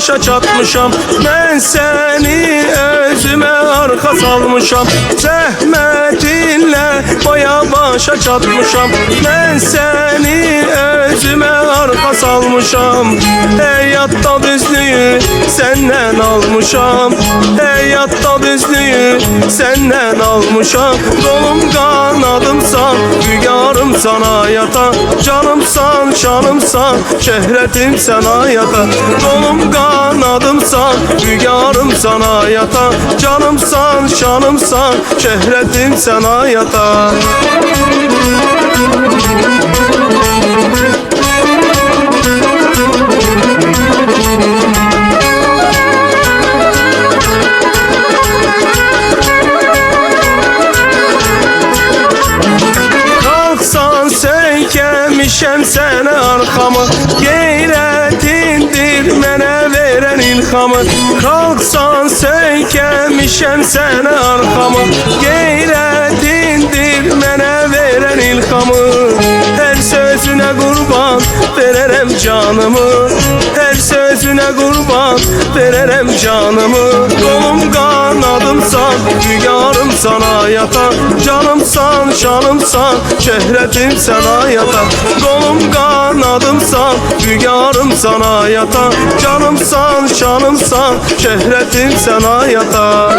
başa çatmışam. Ben seni özüme arka salmışam. Zəhmətinlə baya başa çatmışam. Ben seni özüme arka salmışam. Həyatda düzlüyü senden almışam. Həyatda düzlüyü senden almışam. Kolum kanadımsan, rügarımsan hayata. Canımsan, şanımsan, şöhretimsen hayata. Kolum kanadımsan, rügarımsan hayata. Canımsan, şanımsan, şöhretimsen hayata. Söykəmişəm sənə arxamı, qeyrətindir mənə verən ilhamı. Qalxsan söykəmişəm sənə arxamı, qeyrətindir mənə verən ilhamı. Hər sözünə qurban verərəm canımı, hər sözünə qurban verərəm canımı. Qolum qanadımsan, rügarımsan hayata. Canımsan, şanımsan, şöhretimsen hayata. Kolum kanadımsan, rügarımsan hayata. Canımsan, şanımsan, şöhretimsen hayata.